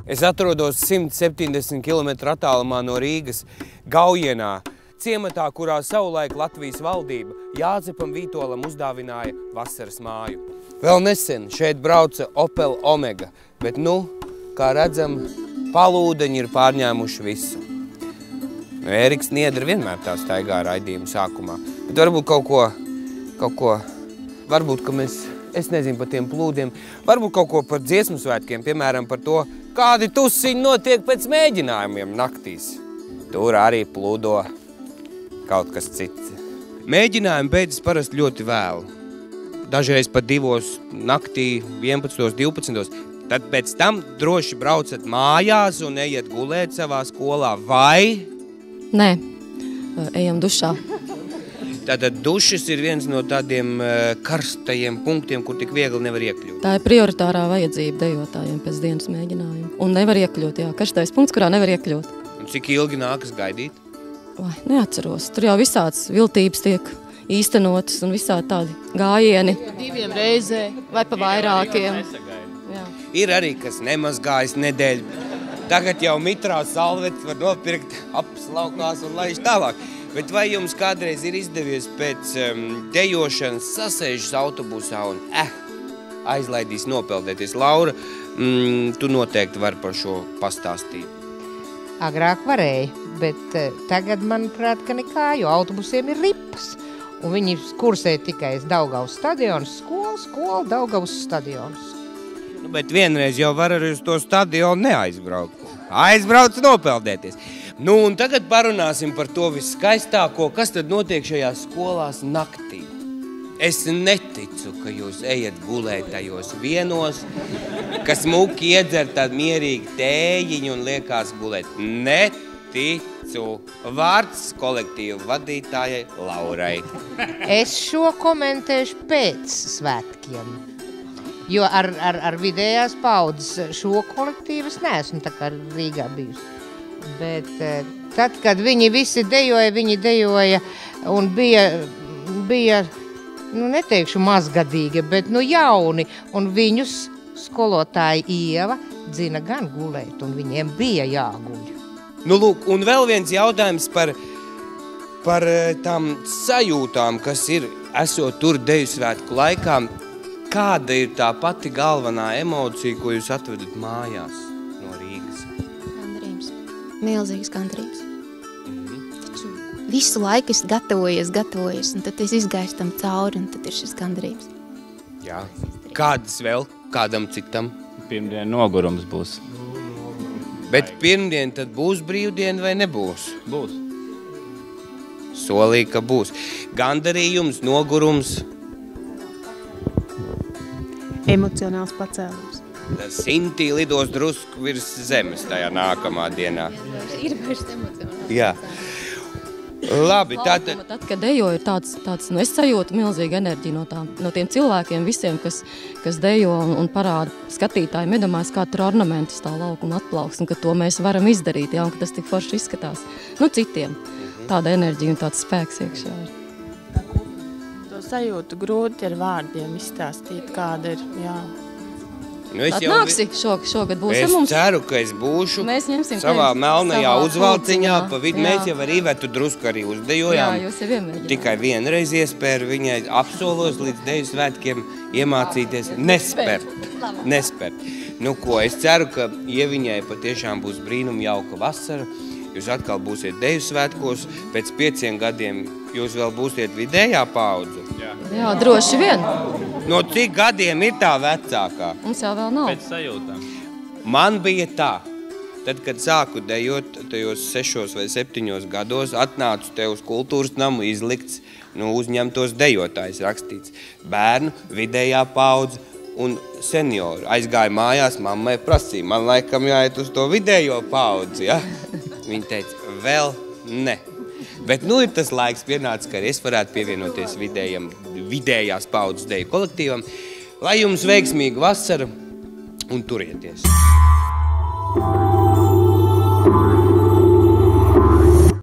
Es atrodos 170 km attālumā no Rīgas Gaujienā, ciematā, kurā savulaik Latvijas valdība Jāzepam Vītolam uzdāvināja vasaras māju. Vēl nesen šeit brauca Opel Omega, bet kā redzam, palūdeņi ir pārņēmuši visu. Ēriks Niedra vienmēr tā staigā raidījuma sākumā, bet varbūt kaut ko, varbūt, ka es nezinu par tiem plūdiem, varbūt kaut ko par dziesmu svētkiem, piemēram par to, kādi tusiņi notiek pēc mēģinājumiem naktīs. Tur arī plūdo kaut kas cits. Mēģinājumi beidzas parasti ļoti vēlu. Dažreiz pat 2 naktī, 11, 12. Tad pēc tam droši braucat mājās un ejiet gulēt savā skolā, vai? Nē, ejam dušā. Tātad dušas ir viens no tādiem karstajiem punktiem, kur tik viegli nevar iekļūt. Tā ir prioritārā vajadzība dejotājiem pēc dienas mēģinājuma. Un nevar iekļūt, jā, karstais punkts, kurā nevar iekļūt. Un cik ilgi nākas gaidīt? Vai, neatceros. Tur jau visāds viltības tiek īstenotas un visādi tādi gājieni. 2 reizē vai pa vairākiem. Jā. Ir arī, kas nemazgājas nedēļu. Tagad jau mitrā salvetes var nopirkt apslaukās un laiž tālāk. Bet vai jums kādreiz ir izdevies pēc dejošanas sasēžas autobusā un aizlaidīs nopeldēties? Laura, tu noteikti vari par šo pastāstīt. Agrāk varēja, bet tagad, manuprāt, ka nekā, jo autobusiem ir ripas. Un viņi kursē tikai Daugavas stadions, skola, Daugavas stadions. Bet vienreiz jau var arī uz to stadionu neaizbraukt. Aizbrauc nopeldēties. Un tagad parunāsim par to viskaistāko, kas tad notiek šajās skolās naktī. Es neticu, ka jūs ejat gulēt tajos vienos, kas muki iedzer tādu mierīgi tējiņu un liekās gulēt. Neticu. Vārds kolektīvu vadītājai Laurai. Es šo komentēšu pēc svētkiem, jo ar vidējās paudzes šo kolektīvu es neesmu tā kā Rīgā bijusi. Bet tad, kad viņi visi dejoja un bija neteikšu mazgadīgi, bet jauni, un viņus skolotāja Ieva dzina gan gulēt, un viņiem bija jāguļ. Lūk, un vēl viens jautājums par tām sajūtām, kas ir, esot tur deju svētku laikā. Kāda ir tā pati galvenā emocija, ko jūs atvedat mājās no Rīgas? Gandarījums. Milzīgs gandarījums. Taču visu laiku es gatavojies, un tad es izgaistu tam cauri, un tad ir šis gandarījums. Jā. Kādas vēl? Kādam citam? Pirmdien nogurums būs. Bet pirmdien tad būs brīvdiena vai nebūs? Būs. Solīja, ka būs. Gandarījums, nogurums. Emocionāls pacēlums. Sintī lidos drusku virs zemes tajā nākamā dienā. Ir vairs emocionāls. Jā. Labi, Tad, kad dejo, ir tāds es sajūtu milzīgu enerģiju no tiem cilvēkiem visiem, kas dejo un parāda skatītājiem, iedomājas, kā tur ornamenti stāv laukuma atplauks, un ka to mēs varam izdarīt, jā, un ka tas tik forši izskatās. Citiem tāda enerģija un tāds spēks iekšā ir. To sajūtu grūti ar vārdiem izstāstīt, kāda ir, jā. Atnāksi, šogad būs ar mums. Es ceru, ka es būšu savā melnajā uzvalciņā, pa vidu mēs jau ar Ivetu drusku arī uzdejojām. Jā, jūs jau iemēģināt. Tikai vienreiz iespēju viņai apsolos līdz deju svētkiem iemācīties nespert. Es ceru, ka Ieviņai patiešām būs brīnum jauka vasara. Jūs atkal būsiet deju svētkos, pēc 5 gadiem jūs vēl būsiet vidējā paudze. Jā, droši vien. No cik gadiem ir tā vecākā? Mums jau vēl nav. Pēc sajūtām. Man bija tā. Tad, kad sāku dejot tajos 6 vai 7 gados, atnācu te uz kultūras namu izlikts, uzņemtos dejotājs rakstīts. Bērnu, vidējā paudze un senioru. Aizgāju mājās, mammai prasīja, man laikam jāiet uz to vidējo paudzi, ja? Viņa teica, vēl ne. Bet ir tas laiks pienācis, ka es varētu pievienoties vidējās paudzes deju kolektīvam. Lai jums veiksmīga vasara un turieties!